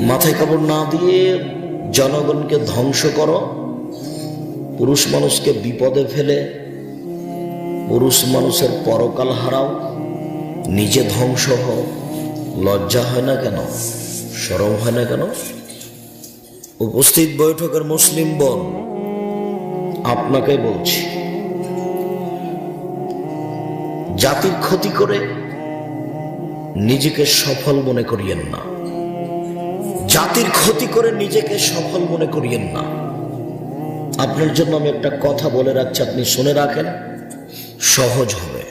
মাথায় কাপড় না দিয়ে জনগণকে ধ্বংস করো, পুরুষ মানুষকে বিপদে ফেলে পুরুষ মানুষের পরকাল হারাও, নিজে ধ্বংস হও। লজ্জা হয় না কেন? শরম হয় না কেন? উপস্থিত বৈঠকের মুসলিম বোন, আপনাকে বলছি, জাতির ক্ষতি করে নিজেকে সফল মনে করিয়েন না। জাতির ক্ষতি করে নিজেকে সফল মনে করিয়েন না। আপনার জন্য আমি একটা কথা বলে রাখছি, আপনি শুনে রাখেন, সহজ হবে।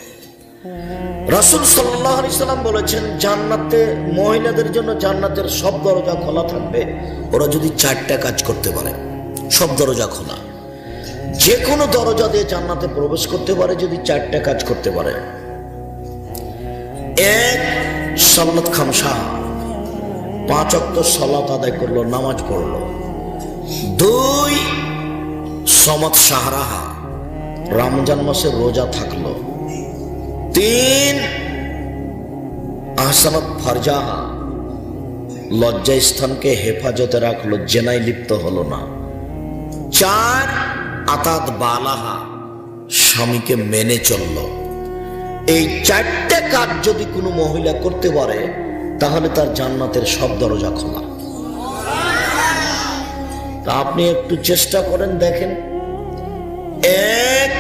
রাসূল সাল্লাল্লাহু আলাইহি সাল্লাম বলেছেন, জান্নাতে মহিলাদের জন্য জান্নাতের সব দরজা খোলা থাকবে, ওরা যদি 4টা কাজ করতে পারে। সব দরজা খোলা, যে কোনো দরজা দিয়ে জান্নাতে প্রবেশ করতে পারে যদি 4টা কাজ করতে পারে। 1, সালাত খামসা, 5 ওয়াক্ত সালাত আদায় করলো, নামাজ পড়লো। 2, সমাত শাহরাহা, রমজান মাসে রোজা থাকলো। 3, আহসানাত ফারজাহা, লজ্জা স্থানকে হেফাজতে রাখলো, জেনায় লিপ্ত হলো না। 4, আতাত বালাহা, স্বামীকে মেনে চললো। এই 4টে কাজ যদি কোনো মহিলা করতে পারে তাহলে তার জান্নাতের সব দরজা খোলা। তা আপনি একটু চেষ্টা করেন, দেখেন। 1,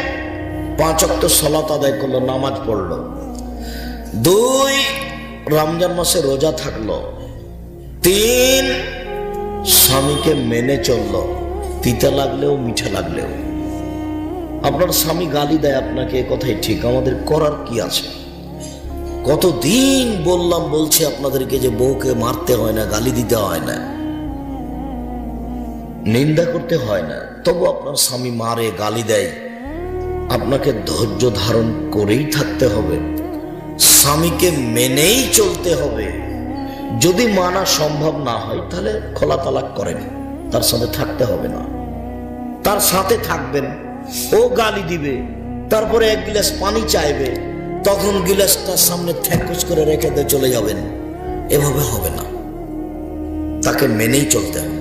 5 ওয়াক্ত সালাত আদায় করলো, নামাজ পড়লো। 2, রমজান মাসে রোজা থাকলো। 3, স্বামীকে মেনে চললো, তিতা লাগলেও মিঠা লাগলেও। আপনার স্বামী গালি দেয় আপনাকে, কথাই ঠিক, আমাদের করার কি আছে? কতদিন বলছি আপনাদেরকে যে বউকে মারতে হয় না, গালি দিতে হয় না, নিন্দা করতে হয় না, তবু আপনার স্বামী মারে, গালি দেয়। আপনাকে ধৈর্য ধারণ করেই থাকতে হবে, স্বামীকে মেনেই চলতে হবে। যদি মানা সম্ভব না হয় তাহলে খোলা তালাক করেন, তার সাথে থাকতে হবে না। তার সাথে থাকবেন, ও গালি দিবে, তারপরে 1 গ্লাস পানি চাইবে, তখন গ্লাসটার সামনে ঠেকুস করে রেখে দিয়ে চলে যাবেন। এভাবে হবে না, তাকে মেনেই চলতে হবে।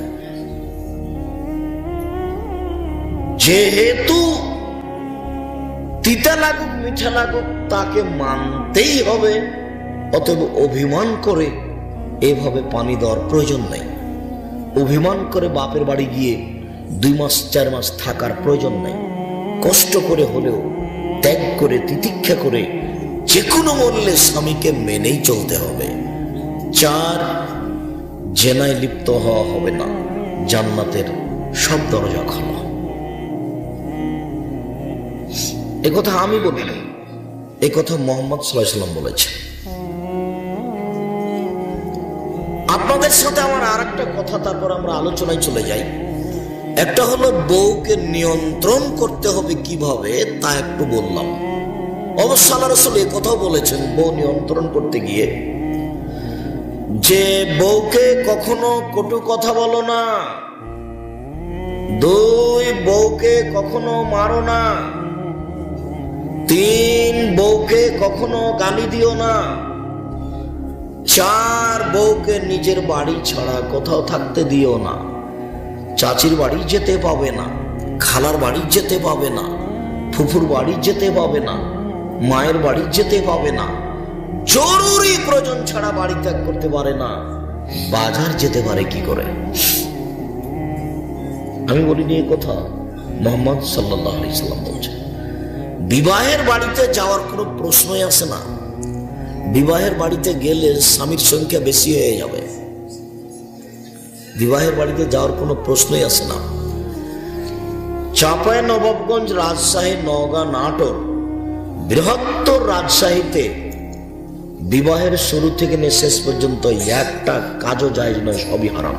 যেহেতু তিতা লাগুক মিঠা লাগুক তাকে মানতেই হবে, অতএব অভিমান করে এভাবে পানি দেওয়ার প্রয়োজন নেই। অভিমান করে বাপের বাড়ি গিয়ে 2 মাস 4 মাস থাকার প্রয়োজন নেই। কষ্ট করে হলেও, ত্যাগ করে, তিতিক্ষা করে, যে কোনো মূল্যে স্বামীকে মেনেই চলতে হবে। 4, জেনায় লিপ্ত হওয়া হবে না, জান্নাতের সব দরজা খোলা। একথা আমি বলিনি, একথা মুহাম্মদ সাল্লাল্লাহু আলাইহি ওয়াসাল্লাম বলেছেন। আপনাদের সাথে আমার আরেকটা কথা, তারপর আমরা আলোচনায় চলে যাই। একটা হলো বউকে নিয়ন্ত্রণ করতে হবে কিভাবে, তা একটু বললাম। অবশ্য আল্লাহ রাসূল এই কথাও বলেছেন, বউ নিয়ন্ত্রণ করতে গিয়ে, যে বউকে কখনো কটু কথা বলো না। 2, বউকে কখনো মারো না। 3, বউকে কখনো গালি দিও না। 4, বউকে নিজের বাড়ি ছাড়া কোথাও থাকতে দিও না। চাচির বাড়ি যেতে পাবে না, খালার বাড়ি যেতে পাবে না, ফুফুর বাড়ি যেতে পাবে না, মায়ের বাড়ি যেতে পাবে না, জরুরি প্রয়োজন ছাড়া বাড়ি ত্যাগ করতে পারে না। বাজার যেতে পারে কি করে? আমি বলিনি এই কথা, মুহাম্মদ সাল্লাল্লাহু আলাইহি সাল্লাম বলছেন। বিবাহের বাড়িতে যাওয়ার কোনো প্রশ্নই আসে না। বিবাহের বাড়িতে গেলে স্বামীর সংখ্যা বেশি হয়ে যাবে। বিবাহের বাড়িতে যাওয়ার কোনো প্রশ্নই আসে না। চাঁপাই নবাবগঞ্জ, রাজশাহী, নওগাঁ, নাটোর, বৃহত্তর রাজশাহীতে বিবাহের শুরু থেকে নিয়ে শেষ পর্যন্ত একটা কাজও জায়েজ নয়, সবই হারাম।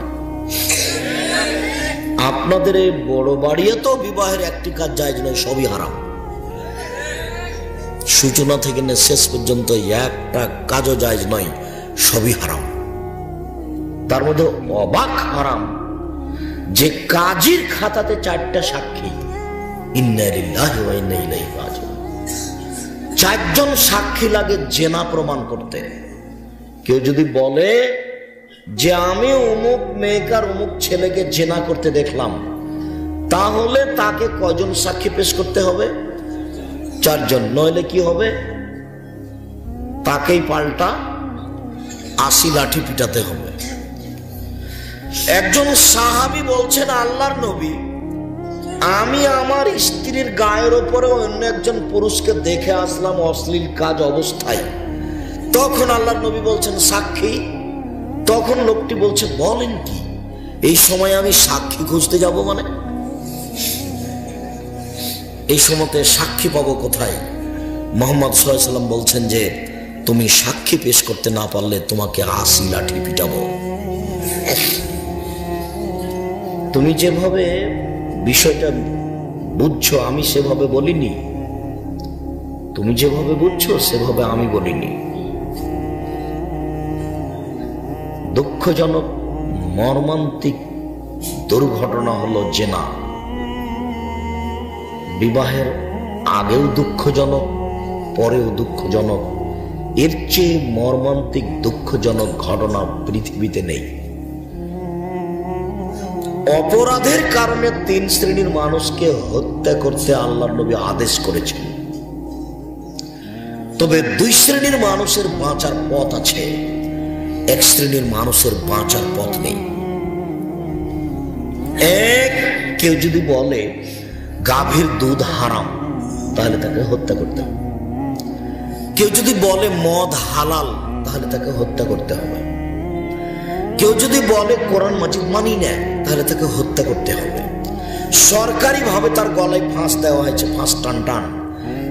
আপনাদের এই বড় বাড়িতেও বিবাহের একটি কাজ জায়েজ নয়, সবই হারাম। সূচনা থেকে নিয়ে শেষ পর্যন্ত একটা কাজও জায়েজ নয়, সবই হারাম। তার মধ্যে অবাক হারাম যে কাজীর খাতাতে 4টা সাক্ষী, ইন্না লিল্লাহি ওয়া ইন্না ইলাইহি রাজিউন, চারজন সাক্ষী লাগে জেনা প্রমাণ করতে। কেউ যদি বলে যে আমি অমুক মেয়েকে আর অমুক ছেলেকে জেনা করতে দেখলাম, তাহলে তাকে কয়জন সাক্ষী পেশ করতে হবে? চারজন। নইলে কি হবে? তাকেই পাল্টা 80 লাঠি পিটাতে হবে। একজন সাহাবী বলছেন, আল্লাহর নবী, আমি আমার স্ত্রীর গায়ের উপরে অন্য একজন পুরুষকে দেখে আসলাম অশ্লীল কাজ অবস্থায়। তখন আল্লাহর নবী বলছেন সাক্ষী। তখন লোকটি বলছে, বলেন কি, এই সময় আমি সাক্ষী খুঁজতে যাব? মানে এই সময়তে সাক্ষী পাবো কোথায়? মুহাম্মদ সাল্লাল্লাহু আলাইহি ওয়াসাল্লাম বলছেন যে তুমি সাক্ষী পেশ করতে না পারলে তোমাকে 80 লাঠি পিটাবো। তুমি যেভাবে বিষয়টা বুঝছো আমি সেভাবে বলিনি, তুমি যেভাবে বুঝছো সেভাবে আমি বলিনি। দুঃখজনক মর্মান্তিক দুর্ঘটনা হলো জেনা। বিবাহের আগেও দুঃখজনক, পরেও দুঃখজনক। এর চেয়ে মর্মান্তিক দুঃখজনক ঘটনা পৃথিবীতে নেই। অপরাধের কারণে 3 শ্রেণীর মানুষকে হত্যা করতে আল্লাহর নবী আদেশ করেছেন। তবে 2 শ্রেণীর মানুষের বাঁচার পথ আছে, 1 শ্রেণীর মানুষের বাঁচার পথ নেই। কেউ যদি বলে গাভীর দুধ হারাম, তাহলে তাকে হত্যা করতে হবে। কেউ যদি বলে মদ হালাল, তাহলে তাকে হত্যা করতে হবে। কেউ যদি বলে কোরআন মাজিদ মানি না, তাহলে তাকে হত্যা করতে হবে। সরকারি ভাবে তার গলায় ফাঁস দেওয়া হয়েছে, ফাঁস টান টান।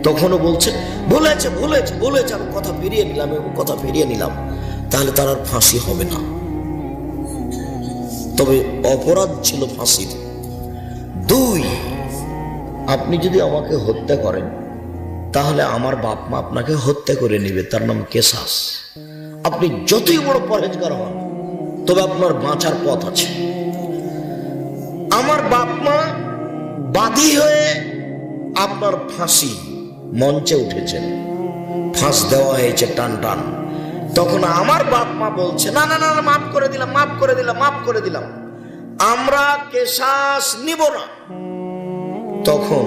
তখনও বলছে বলেছে বলেছে বলেছে, আমি কথা ফিরিয়ে নিলাম এবং কথা ফিরিয়ে নিলাম, তাহলে তার আর ফাঁসি হবে না। তবে অপরাধ ছিল ফাঁসির। 2, আপনি যদি আমাকে হত্যা করেন, তাহলে আমার বাপ মা আপনাকে হত্যা করে নিবে, তার নাম কেসাস। আপনি যতই বড় পরহেজগার হন, তবে আপনার বাঁচার পথ আছে। আমার বাপ মা বাদী হয়ে আপনার ফাঁসি মঞ্চে উঠেছেন, ফাঁস দেওয়া হয়েছে টান টান। তখন আমার বাপ মা বলছে না না না, মাফ করে দিলাম, মাফ করে দিলাম, মাফ করে দিলাম, আমরা কেসাস নিব না। তখন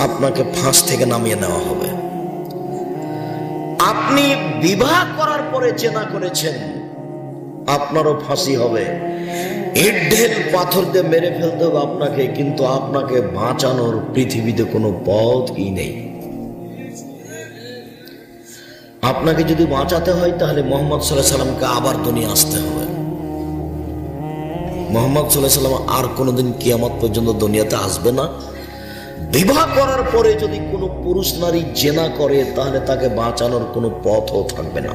আপনাকে ফাঁস থেকে নামিয়ে নেওয়া হবে। আপনি বিবাহ করার পরে জেনা করেছেন, আপনারও ফাঁসি হবে। ইট ঢেল পাথর দিয়ে মেরে ফেলতে হবে আপনাকে, কিন্তু আপনাকে বাঁচানোর পৃথিবীতে কোনো পথই নেই। আপনাকে যদি বাঁচাতে হয়, তাহলে মুহাম্মদ সাল্লাল্লাহু আলাইহি সাল্লামকে আবার দুনিয়া আসতে হবে। মুহাম্মদ সাল্লাল্লাহু আলাইহি সাল্লাম আর কোনোদিন কিয়ামত পর্যন্ত দুনিয়াতে আসবে না। বিবাহ করার পরে যদি কোনো পুরুষ নারী জেনা করে, তাহলে তাকে বাঁচানোর কোনো পথও থাকবে না।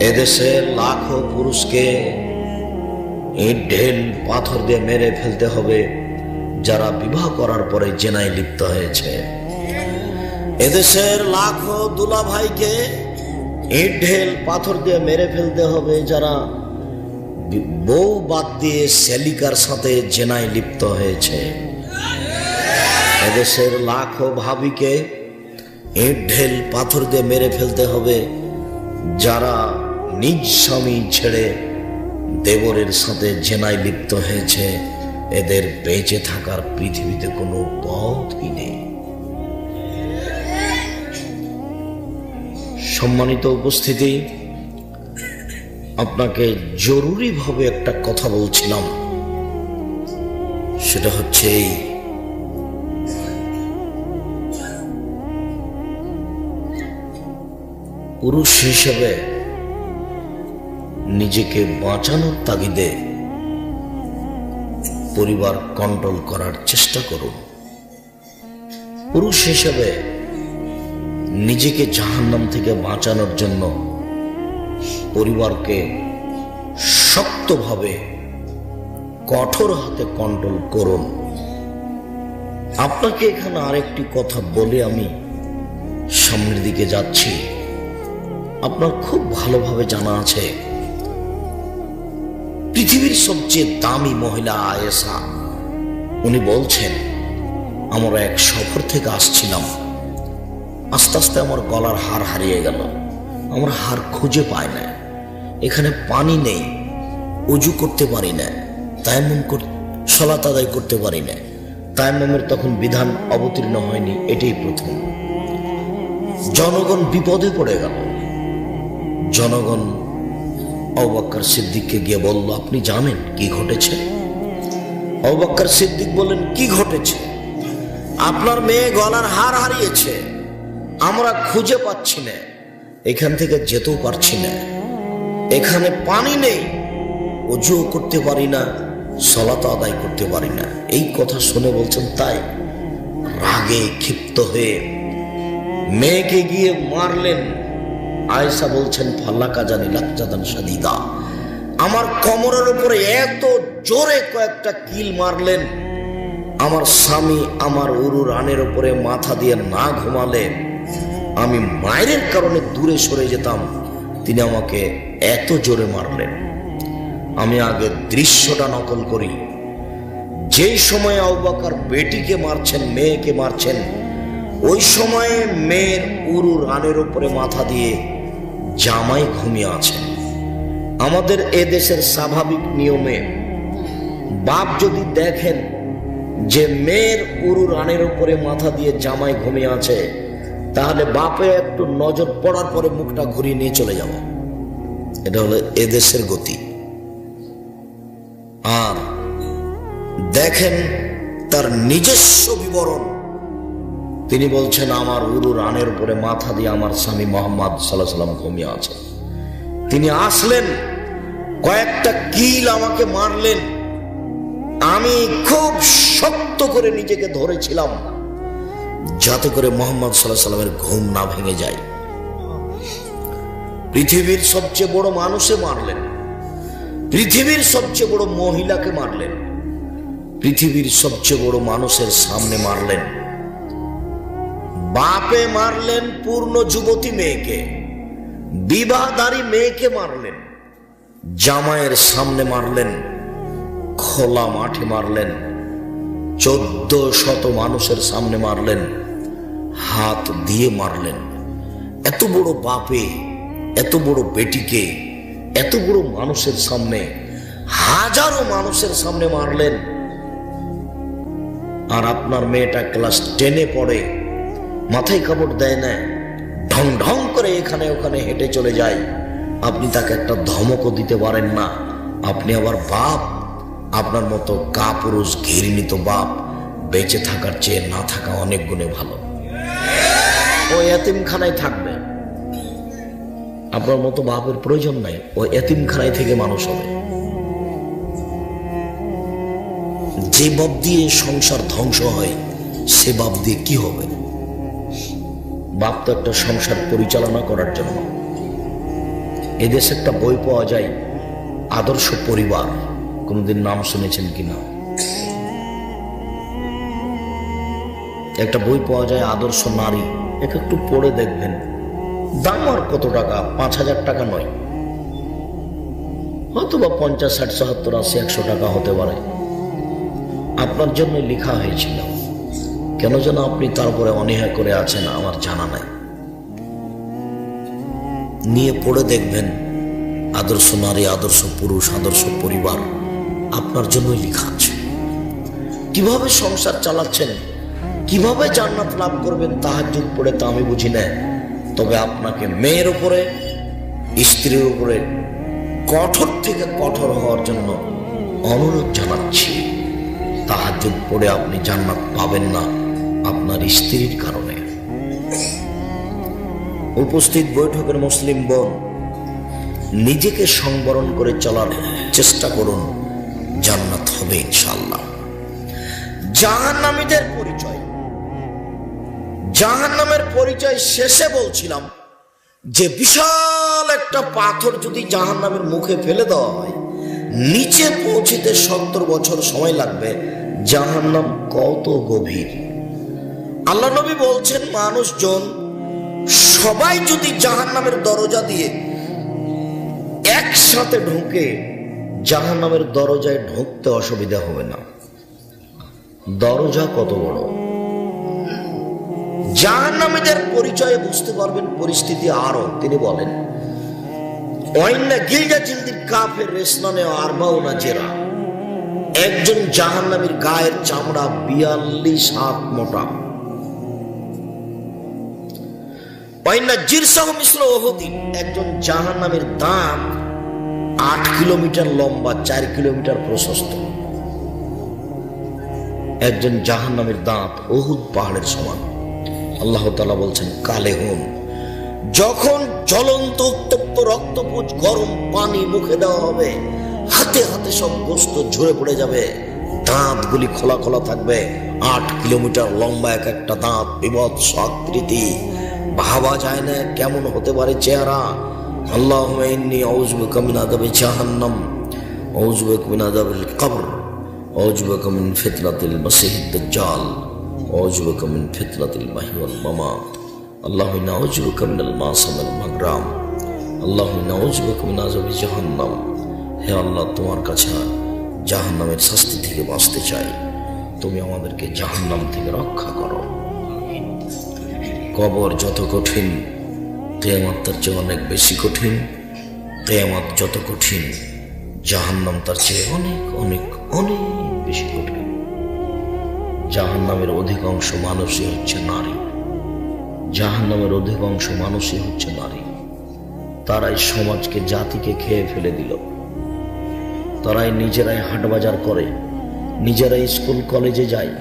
এদেশে লাখো পুরুষকে ইট ঢেল পাথর দিয়ে মেরে ফেলতে হবে যারা বিবাহ করার পরে জেনায় লিপ্ত হয়েছে। এদেশের লাখো দুলা ভাইকে ইট ঢেল পাথর দিয়ে মেরে ফেলতে হবে যারা বউ বাদ দিয়ে সেলিকার সাথে জেনায় লিপ্ত হয়েছে। এদেশের লাখো ভাবিকে ইট ঢেল পাথর দিয়ে মেরে ফেলতে হবে যারা নিজ স্বামী ছেড়ে দেবরের সাথে জেনায় লিপ্ত হয়েছে। এদের বেঁচে থাকার পৃথিবীতে কোনো পথই নেই। সম্মানিত উপস্থিতি, আপনাকে জরুরিভাবে একটা কথা বলছিলাম, সেটা হচ্ছে এই, পুরুষ হিসেবে নিজেকে বাঁচানোর তাগিদে পরিবার কন্ট্রোল করার চেষ্টা করুন। পুরুষ হিসেবে নিজেকে জাহান্নাম থেকে বাঁচানোর জন্য পরিবারকে শক্তভাবে কঠোর হাতে কন্ট্রোল করুন। আপনাকে এখানে আরেকটি কথা বলে আমি সামনের দিকে যাচ্ছি। আপনার খুব ভালোভাবে জানা আছে, পৃথিবীর সবচেয়ে দামি মহিলা আয়েশা, উনি বলছেন, আমরা এক সফর থেকে আসছিলাম, আস্তে আস্তে আমার গলার হার হারিয়ে গেল, আমার হার খুঁজে পায় না, এখানে পানি নেই, উজু করতে পারি না, তায়াম্মুম সালাত আদায় করতে পারি না। তায়াম্মুমের তখন বিধান অবতীর্ণ হয়নি, এটাই প্রথম। জনগণ বিপদে পড়ে গেল। জনগণ আবু বকর সিদ্দিককে গিয়ে বলল, আপনি জানেন কি ঘটেছে? আবু বকর সিদ্দিক বললেন, কি ঘটেছে? আপনার মেয়ে গলার হার হারিয়েছে, আমরা খুঁজে পাচ্ছি না, এখান থেকে যেতেও পারছি না, এখানে পানি নেই, ওযু করতে পারি না, সালাত আদায় করতে পারি না। এই কথা শুনে বলছেন তাই? রাগে ক্ষিপ্ত হয়ে মেয়েকে গিয়ে মারলেন। আয়েশা বলছেন, ফাল্লাকা জানি লাকজাদান শাদীদা, আমার কোমরের উপরে এত জোরে কয়েকটা কিল মারলেন, আমার স্বামী আমার উরু রানের উপরে মাথা দিয়ে না ঘুমালে আমি মায়ের কারণে দূরে সরে যেতাম, তিনি আমাকে এত জোরে মারলেন। আমি আগে দৃশ্যটা নকল করি। যেই সময়ে আবু বকর বেটিকে মারছেন, মেয়েকে মারছেন, ওই সময়ে মেয়ের উরু রানের উপরে মাথা দিয়ে জামাই ঘুমিয়ে আছেন। আমাদের এদেশের স্বাভাবিক নিয়মে বাপ যদি দেখেন যে মেয়ের উরু রানের উপরে মাথা দিয়ে জামাই ঘুমিয়ে আছে, তাহলে বাপে একটু নজর পড়ার পরে মুখটা ঘুরিয়ে নিয়ে চলে যাব। এটা হলো এদেশের গতি। আর দেখেন তার নিজস্ব বিবরণ, তিনি বলছেন, আমার উরু রানের উপরে মাথা দিয়ে আমার স্বামী মুহাম্মদ সাল্লাল্লাহু আলাইহি ওয়াসাল্লাম ঘুমিয়ে আছেন। তিনি আসলেন, কয়েকটা কিল আমাকে মারলেন, আমি খুব শক্ত করে নিজেকে ধরেছিলাম যাতে করে মুহাম্মদ সাল্লাল্লাহু আলাইহি ওয়াসাল্লামের ঘুম না ভেঙে যায়। পৃথিবীর সবচেয়ে বড় মানুষে মারলেন, পৃথিবীর সবচেয়ে বড় মহিলাকে মারলেন, পৃথিবীর সবচেয়ে বড় মানুষের সামনে মারলেন। বাপে মারলেন পূর্ণ যুবতী মেয়েকে, বিবাহধারী মেয়েকে মারলেন, জামাইয়ের সামনে মারলেন, খোলা মাঠে মারলেন, 1400 মানুষের সামনে মারলেন, হাত দিয়ে মারলেন। এত বড় বাপে এত বড় বেটিকে এত বড় মানুষের সামনে, হাজারো মানুষের সামনে মারলেন। আর আপনার মেয়েটা ক্লাস 10-এ পড়ে, মাথায় কাপড় দেয় না, ঢং ঢং করে এখানে ওখানে হেঁটে চলে যায়, আপনি তাকে একটা ধমকও দিতে পারেন না। আপনি আবার বাপ, আপনার মতো কাপুরুষ ঘৃণিত বাপ বেঁচে থাকার চেয়ে না থাকা অনেক গুণে ভালো। ও এতিমখানায় থাকবে, আপনার মতো বাপের প্রয়োজন নাই, ও এতিমখানায় থেকে মানুষ হবে। যে বাপ দিয়ে সংসার ধ্বংস হয়, সে বাপ দিয়ে কি হবে? বাপ তো একটা সংসার পরিচালনা করার জন্য। এদেশে একটা বই পাওয়া যায়, আদর্শ পরিবার, কোনদিন নাম শুনেছেন কিনা? একটা বই পাওয়া যায়, আদর্শ নারী, এটা একটু পড়ে দেখবেন। দাম আর কত টাকা, 5000 টাকা নয়, হয়তো বা 50, 60, 70, 80, 100 টাকা হতে পারে। আপনার জন্য লেখা হয়েছিল, কেন যেন আপনি তারপরে অনীহা করে আছেন আমার জানা নাই। নিয়ে পড়ে দেখবেন, আদর্শ নারী, আদর্শ পুরুষ, আদর্শ পরিবার আপনার জন্যই লেখা আছে। কিভাবে সংসার চালাচ্ছেন, কিভাবে জান্নাত লাভ করবেন তাহাজ্জুদ পড়ে, তা আমি বুঝি না। তবে আপনাকে মেয়ের উপরে, স্ত্রীর উপরে কঠোর থেকে কঠোর হওয়ার জন্য অনুরোধ জানাচ্ছি। তাহাজ্জুদ পড়ে আপনি জান্নাত পাবেন না আপনার স্ত্রীর কারণে। উপস্থিত বৈঠকের মুসলিম বোন, নিজেকে সংবরণ করে চলার চেষ্টা করুন, জান্নাত হবে ইনশাআল্লাহ। জাহান্নামীদের পরিচয়, জাহান্নামের পরিচয় শেষে বলছিলাম যে বিশাল একটা পাথর যদি জাহান্নামের মুখে ফেলে দেওয়া হয়, নিচে পৌঁছিতে 70 বছর সময় লাগবে। জাহান্নাম কত গভীর! আল্লাহ নবী বলছেন, মানুষজন সবাই যদি জাহান্নামের দরজা দিয়ে একসাথে ঢুকে, জাহান্নামের দরজায় ঢুকতে অসুবিধা হবে না। দরজা কত বড়! জাহান্নামীদের পরিচয়ে বুঝতে পারবেন পরিস্থিতি আরো। তিনি বলেন, ওয়াইন্না গিলজা জিলদির কাফের রেসনানে আরবাউনা জেরা, একজন জাহান্নামীর গায়ের চামড়া 42 হাত মোটা। ওয়াইন্না জিরসাহু মিসলু উহুদিন, একজন জাহান্নামীর দাঁত 8 কিলোমিটার লম্বা, 4 কিলোমিটার প্রশস্ত। একজন জাহান্নামীর দাঁত উহুদ পাহাড়ের সমান। আল্লাহ তাআলা বলছেন, কালেহুম, যখন জ্বলন্ত উত্তপ্ত রক্তপুঞ্জ গরম পানি মুখে দেওয়া হবে, হাতে হাতে সব গোস্ত ঝরে পড়ে যাবে, দাঁতগুলি খোলা খোলা থাকবে, 8 কিলোমিটার লম্বা এক একটা দাঁত, বিভৎস আকৃতি, ভাবা যায় না কেমন হতে পারে চেহারা। আল্লাহুম্মা ইন্নী আউযু বিকা মিন আযাবি জাহান্নাম, আউযু বিকা মিন আযাবিল কবর, আউযু বিকা মিন ফিতনাতিল মাসীহিদ দাজ্জাল, আউযু বিকা মিন ফিতনাতিল মাহইয়া ওয়াল মামাত, আল্লাহুম্মা ইন্নী আউযু বিকা মিনাল মাসাম ওয়াল মাগরাম, আল্লাহুম্মা ইন্নী আউযু বিকা মিন আযাবি জাহান্নাম। হে আল্লাহ, তোমার কাছে জাহান্নামের শাস্তি থেকে বাঁচতে চাই, তুমি আমাদেরকে জাহান্নাম থেকে রক্ষা করো। কবর যত কঠিন, কিয়ামত তার চেয়ে অনেক বেশি কঠিন। কিয়ামত যত কঠিন, জাহান্নাম তার চেয়ে অনেক অনেক অনেক বেশি কঠিন। জাহান্নামের অধিকাংশ মানুষই হচ্ছে নারী। জাহান্নামের অধিকাংশ মানুষই হচ্ছে নারী। তারাই সমাজকে, জাতিকে খেয়ে ফেলে দিল। তারাই নিজেরাই হাটবাজার করে, নিজেরাই স্কুল কলেজে যায়,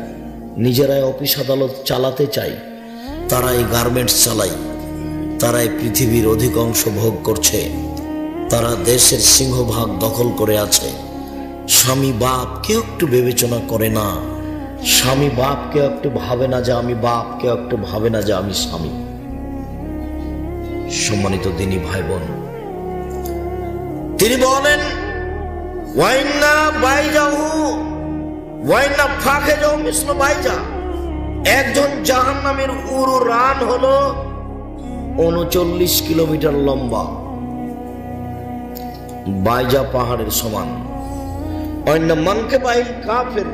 নিজেরাই অফিস আদালত চালাতে চায়, তারাই গার্মেন্টস চালায়, তারাই পৃথিবীর অধিকাংশ ভোগ করছে, তারা দেশের সিংহভাগ দখল করে আছে। স্বামী বাপ কেউ একটু বিবেচনা করে না, স্বামী বাপ কেউ একটু ভাবে না যে আমি বাপ, কেউ একটু ভাবে না যে আমি স্বামী। সম্মানিত দিনী ভাই বোন, তিনি বলেন, ওয়াইন্না বাইজাহু ওয়াইন্না ফাখিজাহু মিসলু বাইজা, একজন জাহান্নামের উরু রান হলো 39 কিলোমিটার লম্বা, বাইজা পাহাড়ের সমান। অন্য মানকে বাইল কাফের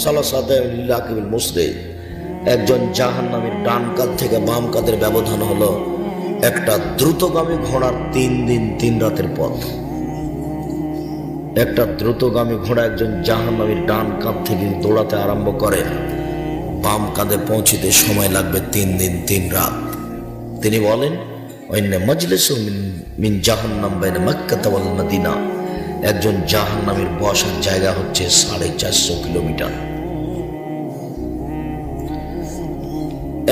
সালাসাতে লিল্লাকিল মুসরে, একজন জাহান্নামের ডান কাঁধ থেকে বাম কাঁধের ব্যবধান হলো একটা দ্রুতগামী ঘোড়ার 3 দিন 3 রাতের পথ। একটা দ্রুতগামী ঘোড়া একজন জাহান্নামীর ডান কাঁধ থেকে দৌড়াতে আরম্ভ করে, বাম কাঁধে পৌঁছিতে সময় লাগবে 3 দিন 3 রাত। তিনি বলেন, ওয়াইন্না মাজলিসু মিন জাহান্নাম বাইনা মক্কা ওয়াল মদিনা, একজন জাহান্নামীর বসার জায়গা হচ্ছে 450 কিলোমিটার।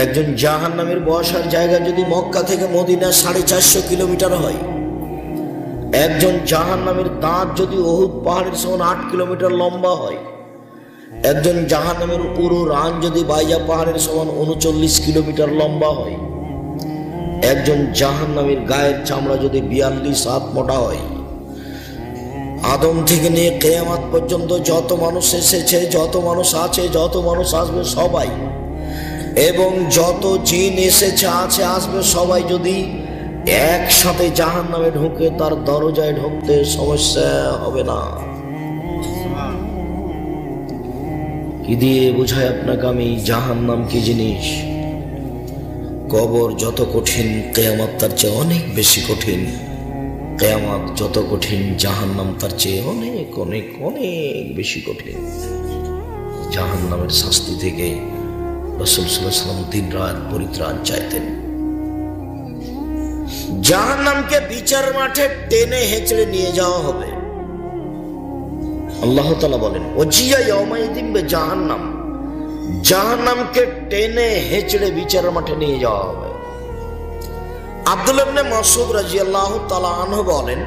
একজন জাহান্নামীর বসার জায়গা যদি মক্কা থেকে মদিনা 450 কিলোমিটার হয়, একজন জাহান্নামীর দাঁত যদি উহুদ পাহাড়ের সমান 8 কিলোমিটার লম্বা হয়, একজন জাহান্নামের পুরো রান যদি বাইজা পাহাড়ের সমান 39 কিলোমিটার লম্বা হয়, একজন জাহান্নামের গায়ের চামড়া যদি 42 হাত মোটা হয়, আদম থেকে নিয়ে কিয়ামত পর্যন্ত যত মানুষ এসেছে, যত মানুষ আছে, যত মানুষ আসবে সবাই, এবং যত জিন এসেছে, আছে, আসবে সবাই যদি একসাথে জাহান্নামে ঢুকে, তার দরজায় ঢুকতে সমস্যা হবে না। কি দিয়ে বোঝায় আপনাকে আমি জাহান্নাম কি জিনিস? কবর যত কঠিন, কিয়ামত তার চেয়ে অনেক বেশি কঠিন। কিয়ামত যত কঠিন, জাহান্নাম তার চেয়ে অনেক অনেক অনেক বেশি কঠিন। জাহান্নামের শাস্তি থেকে রাসূল সাল্লাল্লাহু আলাইহি ওয়াসাল্লাম 3 রাত পরিত্রাণ চাইতেন। জাহান্নামকে বিচার মাঠে টেনে হেঁচড়ে নিয়ে যাওয়া হবে। আল্লাহ তাআলা বলেন, ওজিয়া ইয়াউমাইযিন বিজাহান্নাম, জাহান্নামকে টেনে হেঁচড়ে বিচার মাঠে নিয়ে যাওয়া হবে। আব্দুল্লাহ ইবনে মাসউদ রাদিয়াল্লাহু তাআলা আনহু বলেন,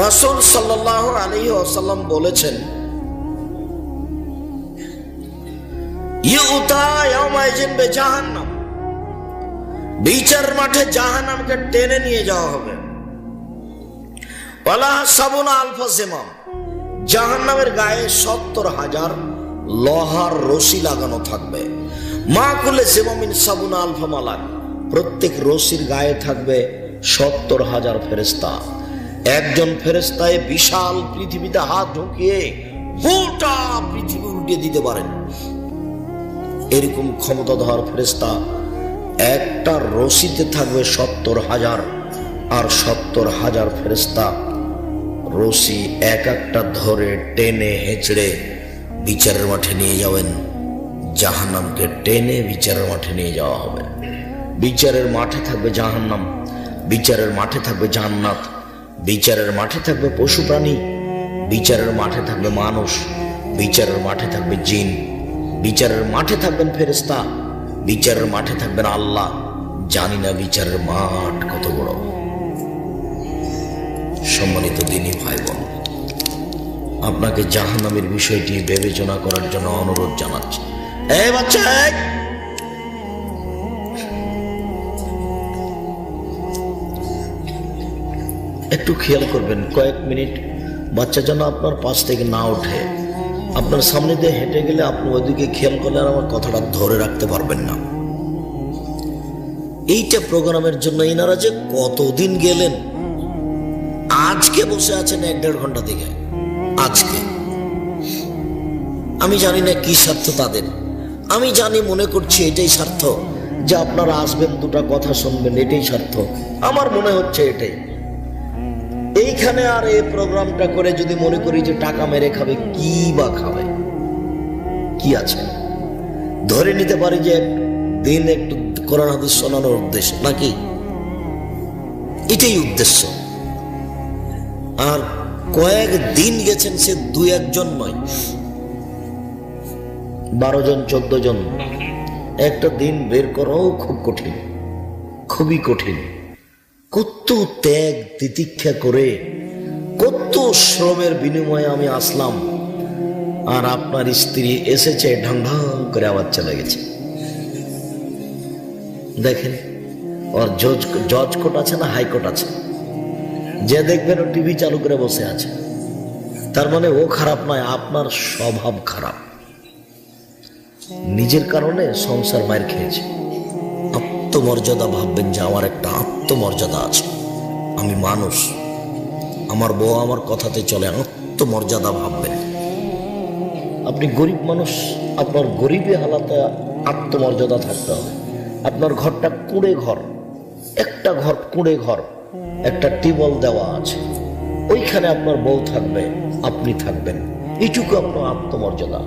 রাসূল সাল্লাল্লাহু আলাইহি ওয়াসাল্লাম বলেছেন, ইউতা ইয়াউমাইযিন বিজাহান্নাম, বিচার মাঠে জাহান্নামকে টেনে নিয়ে যাওয়া হবে। ওয়ালা সাবুনা আলফা জিমাম, জাহান্নামের গায়ে 70,000 লোহার রশি লাগানো থাকবে। মা কুল্লি জিমামিন সাবুনা আলফা মালাক, প্রত্যেক রশির গায়ে থাকবে 70,000 ফেরেশতা। একজন ফেরেশতায় বিশাল পৃথিবীতে হাত ঢুকিয়ে গোটা পৃথিবী উল্টে দিতে পারেন। এরকম ক্ষমতাধর ফেরেশতা একটা রশিতে থাকবে 70,000, আর 70,000 ফেরেশতা রশি এক একটা ধরে টেনে হেঁচড়ে বিচারের মাঠে নিয়ে যাবেন। জাহান্নামকে টেনে বিচারের মাঠে নিয়ে যাওয়া হবে। বিচারের মাঠে থাকবে জাহান্নাম, বিচারের মাঠে থাকবে জান্নাত, বিচারের মাঠে থাকবে পশু প্রাণী, বিচারের মাঠে থাকবে মানুষ, বিচারের মাঠে থাকবে জিন, বিচারের মাঠে থাকবেন ফেরেশতা, বিচারের মাঠে থাকবেন আল্লাহ। জানি না বিচারের মাঠ কত বড়। সম্মানিত দিনী ভাই বোন, আপনাকে জাহান্নামের বিষয়টি বিবেচনা করার জন্য অনুরোধ জানাচ্ছি। এই বাচ্চা, একটু খেয়াল করবেন, কয়েক মিনিট বাচ্চা যেন আপনার পাশ থেকে না ওঠে। আপনার সামনে দিয়ে হেঁটে গেলে আপনি ওইদিকে খেয়াল করলে আর আমার কথাটা ধরে রাখতে পারবেন না। এইটা প্রোগ্রামের জন্য এনারা যে কতদিন গেলেন, আজকে বসে আছেন 1-1.5 ঘন্টা থেকে। আজকে আমি জানি না কি স্বার্থ তাদের, আমি জানি মনে করছি এটাই স্বার্থ যে আপনারা আসবেন, দুটা কথা শুনবেন, এটাই স্বার্থ। আমার মনে হচ্ছে এটাই। এইখানে আর এই প্রোগ্রামটা করে যদি মনে করি যে টাকা মেরে খাবে, কি বা খাবে, কি আছে? ধরে নিতে পারি যে দিন একটু কোরআন হাদিস শোনানোর উদ্দেশ্য, নাকি এটাই উদ্দেশ্য। আর কয়েক দিন গেছেন, সে 2-1 জন নয়, 12 জন 14 জন। একটা দিন বের করাও খুব কঠিন, খুবই কঠিন। কত ত্যাগ তিতিক্ষা করে, কত শ্রমের বিনিময়ে আমি আসলাম, আর আপনার স্ত্রী এসেছে ঢং ঢং করে আবার চলে গেছে। দেখেন, ওর জজ কোর্ট আছে না হাইকোর্ট আছে, যে দেখবেন ও টিভি চালু করে বসে আছে। তার মানে ও খারাপ নয়, আপনার স্বভাব খারাপ। নিজের কারণে সংসার মায়ের খেয়েছে। আত্মমর্যাদা ভাববেন যে আমার একটা আত্মমর্যাদা আছে, আমি মানুষ, আমার বউ আমার কথাতে চলে, আত্মমর্যাদা ভাববেন। আপনি গরিব মানুষ, আপনার গরিবী হালাতে আত্মমর্যাদা থাকতে হবে। আপনার ঘরটা কুঁড়ে ঘর, একটা ঘর কুঁড়ে ঘর, একটা টিউবওয়েল দেওয়া আছে, ওইখানে আপনার বউ থাকবে, আপনি থাকবেন, এইটুকু আপনার আত্মমর্যাদা।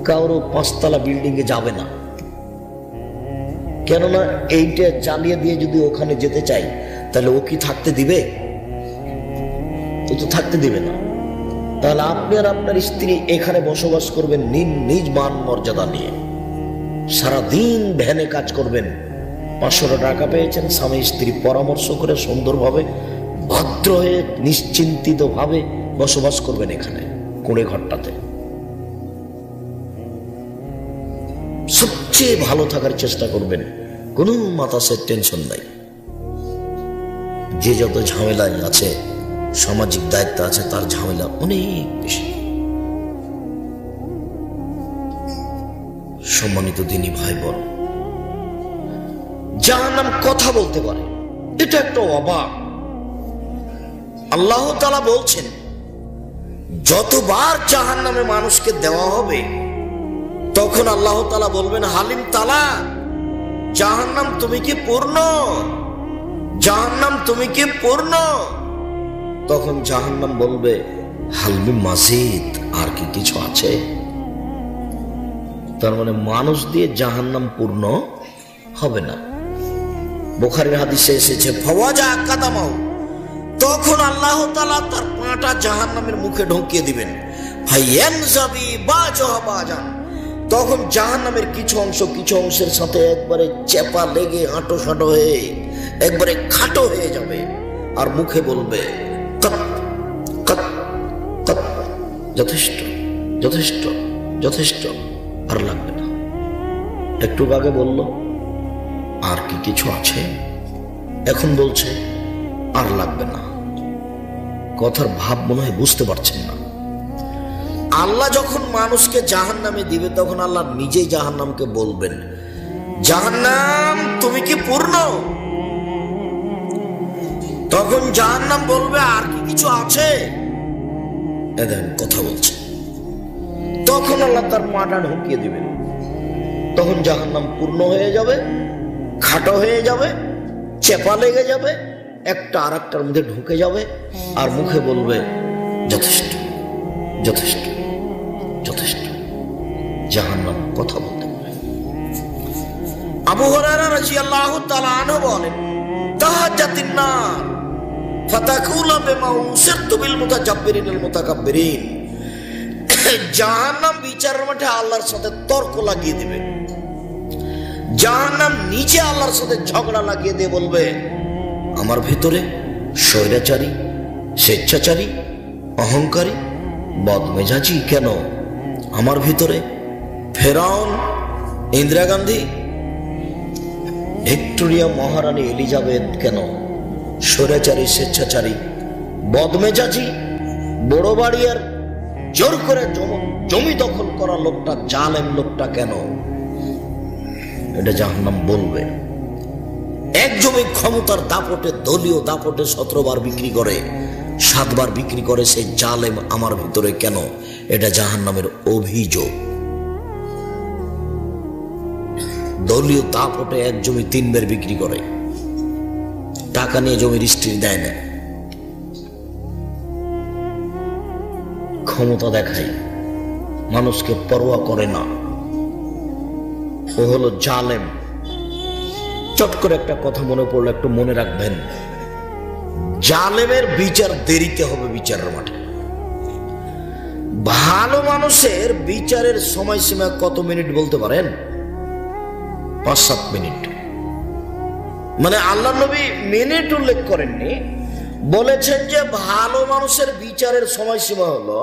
কারো 5তলা বিল্ডিং এ যাবে না, কেননা এইটা চালিয়ে দিয়ে যদি ওখানে যেতে চাই, তাহলে ও কি থাকতে দিবে? ও তো থাকতে দিবে না। তাহলে আপনি আর আপনার স্ত্রী এখানে বসবাস করবেন নিজ মান মর্যাদা নিয়ে, সারাদিন ভ্যানে কাজ করবেন, 500 টাকা পেয়েছেন, স্বামী স্ত্রী পরামর্শ করে সুন্দরভাবে ভদ্র হয়ে নিশ্চিন্তিত ভাবে বসবাস করবেন এখানে কুঁড়ে ঘরটাতে। সবচেয়ে ভালো থাকার চেষ্টা করবেন, কোনো মাতাসের টেনশন নাই। যে যত ঝামেলায় আছে, সামাজিক দায়িত্ব আছে, তার ঝামেলা অনেক বেশি। সম্মানিত দিনী ভাই বোন, জাহান্নাম কথা বলতে পারে, এটা একটা অবাক। আল্লাহ তাআলা বলছেন, যতবার জাহান্নামে মানুষকে দেওয়া হবে, তখন আল্লাহ তাআলা বলবেন, হালিম তালা, জাহান্নাম তুমি কি পূর্ণ? জাহান্নাম তুমি কি পূর্ণ? তখন জাহান্নাম বলবে, হালমি মাজিদ, আর কি কিছু আছে? তার মানে মানুষ দিয়ে জাহান্নাম পূর্ণ হবে না। বুখারীর হাদিসে এসেছে, ফাওয়াজা কাদামাউ, তখন আল্লাহ তাআলা তার পাটা জাহান্নামের মুখে ঢুকিয়ে দিবেন। ফায়ানজাবি বাজা বাজান, তখন জাহান্নামের কিছু অংশের সাথে একবারে চেপা লেগে আঁটো সাঁটো হয়ে একবারে খাটো হয়ে যাবে, আর মুখে বলবে, কত কত কত, যথেষ্ট যথেষ্ট যথেষ্ট, আর লাগবে না। একটু আগে বলল, আর কি কিছু আছে? এখন বলছে আর লাগবে না। কথার ভাব মনে হয় বুঝতে পারছেন না। আল্লাহ যখন মানুষকে জাহান্নামে দিবে, তখন আল্লাহ নিজেই জাহান্নামকে বলবেন, জাহান্নাম তুমি কি পূর্ণ? তখন জাহান্নাম বলবে, আর কি কিছু আছে? এদের কথা বলছে। তখন আল্লাহ তার পাটা ঢুকিয়ে দিবেন। তখন জাহান্নাম পূর্ণ হয়ে যাবে, খাটো হয়ে যাবে, চেপা লেগে যাবে, একটা আর একটার মধ্যে ঢুকে যাবে, আর মুখে বলবে যথেষ্ট, যথেষ্ট, যথেষ্ট। জাহান্নাম কথা বলতে পারে। আবু হুরায়রা রাদিয়াল্লাহু তাআলা আনহু বলেন, তাহাজ্জাতিন নার ফাতাকুলা বিমা উসিরতু বিল মুতাজাব্বিরিনিল মুতাকাব্বিরিন। জাহান্নাম বিচারের মাঠে আল্লাহর সাথে তর্ক লাগিয়ে দিবে। জাহান্নাম নিচে আল্লাহর সাথে ঝগড়া লাগিয়ে দিয়ে বলবে, আমার ভিতরে স্বৈরাচারী, স্বেচ্ছাচারী, অহংকারী, বদমেজাজি কেন? আমার ভিতরে ফেরাউন, ইন্দিরা গান্ধী, ভিক্টোরিয়া মহারানী এলিজাবেথ কেন? স্বৈরাচারী, স্বেচ্ছাচারী, বদমেজাজি, বড় বাড়িয়ার জোর করে জমি দখল করা লোকটা, জালেম লোকটা কেন? এটা জাহান্নাম বলবে। এক জমি ক্ষমতার দাপটে, দলীয় দাপটে 17 বার বিক্রি করে, 7 বার বিক্রি করে সেই জালেম আমার ভিতরে কেন? এটা জাহান্নামের অভিযোগ। দলীয় দাপটে এক জমি 3 বার বিক্রি করে, টাকা নিয়ে জমির রেজিস্ট্রি দেয় না, ক্ষমতা দেখায়, মানুষকে পরোয়া করে না, ও হলো জালেম। চট করে একটা কথা মনে পড়লো, একটু মনে রাখবেন, জালেমের বিচার দেরিতে হবে বিচারের মাঠে। ভালো মানুষের বিচারের সময়সীমা কত মিনিট বলতে পারেন? 5-7 মিনিট। মানে আল্লাহ নবী মিনিট উল্লেখ করেননি, বলেছেন যে ভালো মানুষের বিচারের সময়সীমা হলো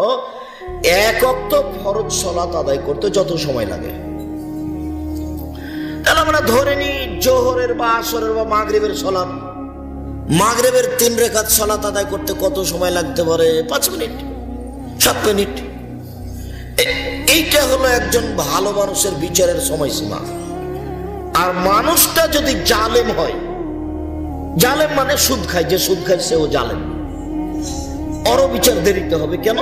1 ওয়াক্ত ফরজ সালাত আদায় করতে যত সময় লাগে। তাহলে আমরা ধরে নি জোহরের বা আসরের বা মাগরিবের সালাত, মাগরিবের 3 রাকাত সালাত আদায় করতে কত সময় লাগতে পারে? 5 মিনিট, 7 মিনিট। এইটা হলো একজন ভালো মানুষের বিচারের সময়সীমা। আর মানুষটা যদি জালেম হয়, জালেম মানে সুদ খায়, যে সুদ খায় সেও জালেম, ওর বিচার দেরিতে হবে কেন?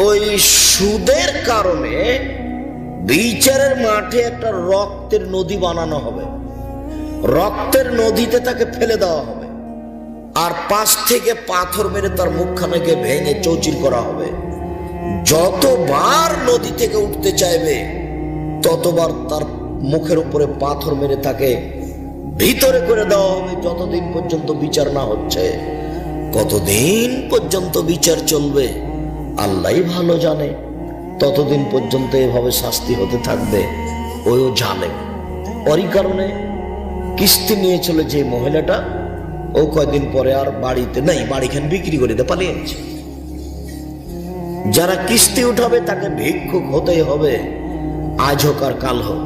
ওই সুদের কারণে বিচারের মাঠে একটা রক্তের নদী বানানো হবে, রক্তের নদীতে তাকে ফেলে দেওয়া হবে, আর পাশ থেকে পাথর মেরে তার মুখখানাকে ভেঙে চৌচির করা হবে। যতবার নদী থেকে উঠতে চাইবে ততবার তার মুখের উপরে পাথর মেরে তাকে ভিতরে করে দেওয়া হবে, যতদিন পর্যন্ত বিচার না হচ্ছে। কতদিন পর্যন্ত বিচার চলবে আল্লাহই ভালো জানে। ততদিন পর্যন্ত এভাবে শাস্তি হতে থাকবে। ওইও জালেম। ওরই কারণে কিস্তি নিয়ে চলে যে মহিলাটা, ও কয়দিন পরে আর বাড়িতে নেই, বাড়িখান বিক্রি করে দিয়ে পালিয়েছে। যারা কিস্তি উঠাবে তাকে ভিক্ষুক হতেই হবে, আজ হোক আর কাল হোক।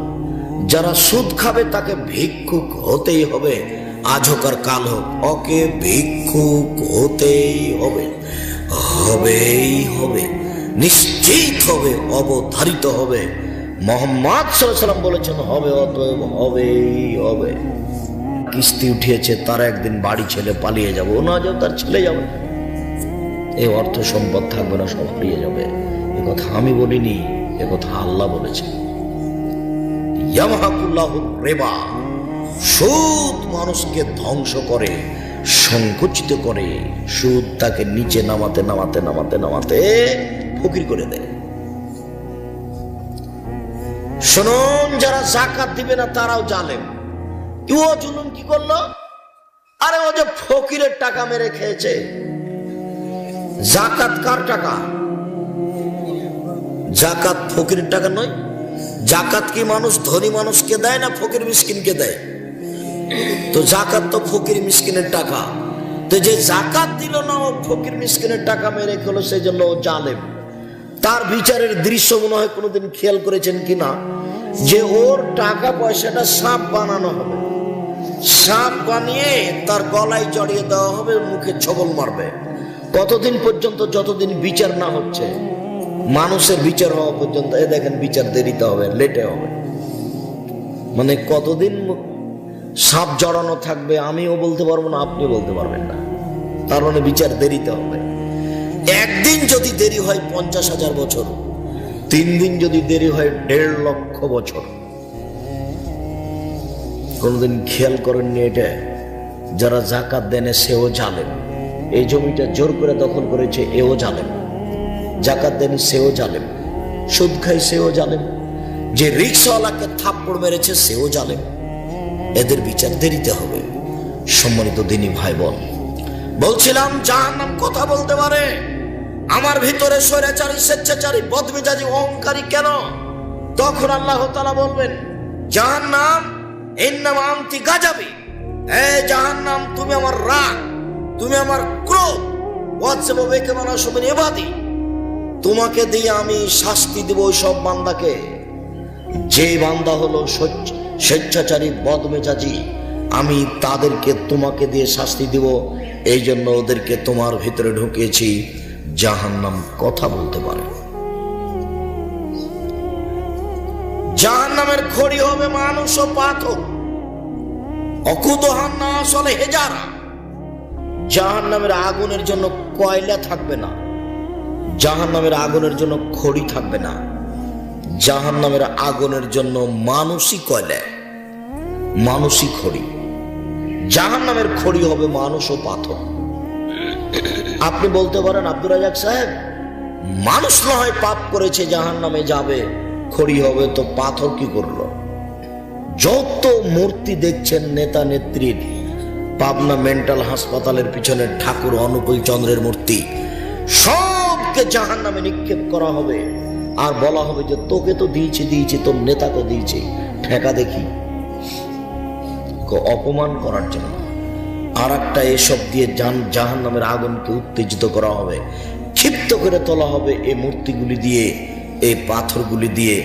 যারা সুদ খাবে তাকে ভিক্ষুক হতেই হবে, আজ হোক আর কাল হোক। ওকে ভিক্ষুক হতেই হবে, হবেই হবে, নিশ্চিত হবে, অবধারিত হবে। মুহাম্মদ সাল্লাল্লাহু আলাইহি ওয়াসাল্লাম বলেছেন হবে, অতএব হবেই হবে। কিস্তি উঠিয়েছে, তার একদিন বাড়ি ছেড়ে পালিয়ে যাবে, ও না যাও তার ছেলে যাবে, এই অর্থ সম্পদ থাকবে না, সব হারিয়ে যাবে। এ কথা আমি বলিনি, এ কথা আল্লাহ বলেছেন। ইয়ামহাকুল্লাহু রিবা, সুদ মানুষকে ধ্বংস করে, সংকুচিত করে। সুদ তাকে নিচে নামাতে নামাতে নামাতে নামাতে ফকির করে দেয়। শুনুন, যারা যাকাত দিবে না তারাও জালেম। ও জুলুম কি করলো? আরে ও যে ফকিরের টাকা মেরে খেয়েছে। যাকাত কার টাকা? যাকাত ফকিরের টাকা নয়। যাকাত কি মানুষ ধনী মানুষকে দেয় না ফকির মিসকিনকে দেয়? তো যাকাত তো ফকির মিসকিনের টাকা। তো যে যাকাত দিল না, ও ফকির মিসকিনের টাকা মেরে খেলো, সেই জন্য ও জালেম। তার বিচারের দৃশ্য মনে হয় কোনোদিন খেয়াল করেছেন কিনা, যে ওর টাকা পয়সাটা সাপ বানানো হবে, সাপ বানিয়ে তার গলায় জড়িয়ে দেওয়া হবে, মুখে ছবল মারবে। কতদিন পর্যন্ত? যতদিন বিচার না হচ্ছে। মানুষের বিচার হওয়া পর্যন্ত। এ দেখেন, বিচার দেরিতে হবে, লেটে হবে। মানে কতদিন সাপ জড়ানো থাকবে আমিও বলতে পারবো না, আপনিও বলতে পারবেন না। তার মানে বিচার দেরিতে হবে। একদিন যদি দেরি হয় 50,000 বছর, 3 দিন যদি দেরি হয় 1.5 লক্ষ বছর। কোনদিন খেয়াল করেননি এটা? যারা জাকাত দেন সেও জালেম। এই জমিটা জোর করে দখল করেছে, এও জালেম। জাকাত দেন সেও জালেম। সুদ খাই সেও জালেম। যে রিক্সাওয়ালাকে থাপ্পড় মেরেছে সেও জালেম। এদের বিচার দেরিতে হবে। সম্মানিত দিনী ভাই বোন, বলছিলাম জাহান্নাম কথা বলতে পারে। আমার ভিতরে স্বৈরাচারী, স্বেচ্ছাচারী, বদমেজাজি, অহংকারী কেন? তখন আল্লাহ তাআলা বলবেন, জাহান্নাম ইন্নামা আনতি গাজাবি, এ জাহান্নাম তুমি আমার রাগ, তুমি আমার ক্রোধ, ওয়াজসাবা বিকা মান আশমিন ইবাদি, তোমাকে দিয়ে আমি শাস্তি দেব ওই সব বান্দাকে যে বান্দা হলো স্বেচ্ছাচারী, বদমেজাজি। আমি তাদেরকে তোমাকে দিয়ে শাস্তি দিব, এই জন্য ওদেরকে তোমার ভিতরে ঢুকিয়েছি। জাহান্নাম কথা বলতে পারে। জাহান্নামের খড়ি হবে মানুষ ও পাথর। অকুদহান না আসলে হেজারা। জাহান্নামের আগুনের জন্য কয়লা থাকবে না, জাহান্নামের আগুনের জন্য খড়ি থাকবে না, জাহান্নামের আগুনের জন্য মানুষই কয়লা, মানুষই খড়ি। জাহান্নামের খড়ি হবে মানুষ ও পাথর। আপনি বলতে পারেন, আব্দুর রাজ্জাক সাহেব, মানুষ না হয় পাপ করেছে জাহান্নামে যাবে, খড়ি হবে তো পাথর কি করলো? যত মূর্তি দেখছেন নেতা নেত্রীর, পাবনা মেন্টাল হাসপাতালের পিছনে ঠাকুর অনুকূল চন্দ্রের মূর্তি, সবকে জাহান্নামে নিক্ষেপ করা হবে। আর বলা হবে যে তোকে তো দিয়েছি, তোর নেতাকে দিয়েছি, ঠেকা দেখি। অপমান করার জন্য আর একটা এসব দিয়ে জাহান্নামের আগুনকে উত্তেজিত করা হবে, ক্ষিপ্ত করে তোলা হবে এই মূর্তিগুলি দিয়ে, এই পাথরগুলি দিয়ে।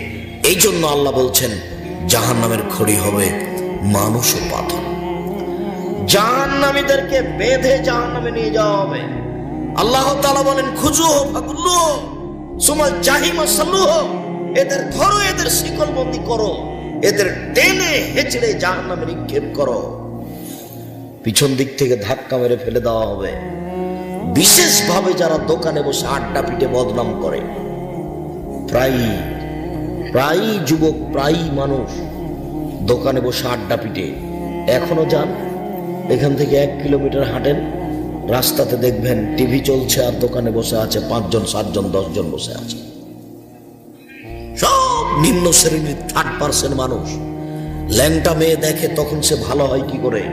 এই জন্য আল্লাহ বলছেন জাহান্নামের খড়ি হবে মানুষ ও পাথর। জাহান্নামীদেরকে বেঁধে জাহান্নামে নিয়ে যাওয়া হবে। আল্লাহ তাআলা বলেন, খুজুহু ফাকুল্লুহু সুমাল জাহিমা সাল্লুহু, এদের ধরো, এদের শিকলবন্দি করো, এদের টেনে হেঁচড়ে জাহান্নামে নিক্ষেপ করো। পিছন দিক থেকে ধাক্কা মেরে ফেলে দেওয়া হবে। বিশেষভাবে যারা দোকানে বসে আড্ডা পিটে বদনাম করে, প্রায় যুবক, প্রায় মানুষ দোকানে বসে আড্ডা পিটে। এখনো যান, এখান থেকে 1 কিলোমিটার হাঁটেন, রাস্তাতে দেখবেন টিভি চলছে আর দোকানে বসে আছে 5 জন, 7 জন, 10 জন বসে আছে। সব নিম্ন শ্রেণীর 3rd মানুষ। ল্যাংটা মেয়ে দেখে তখন সে ভালো হয় কি করে?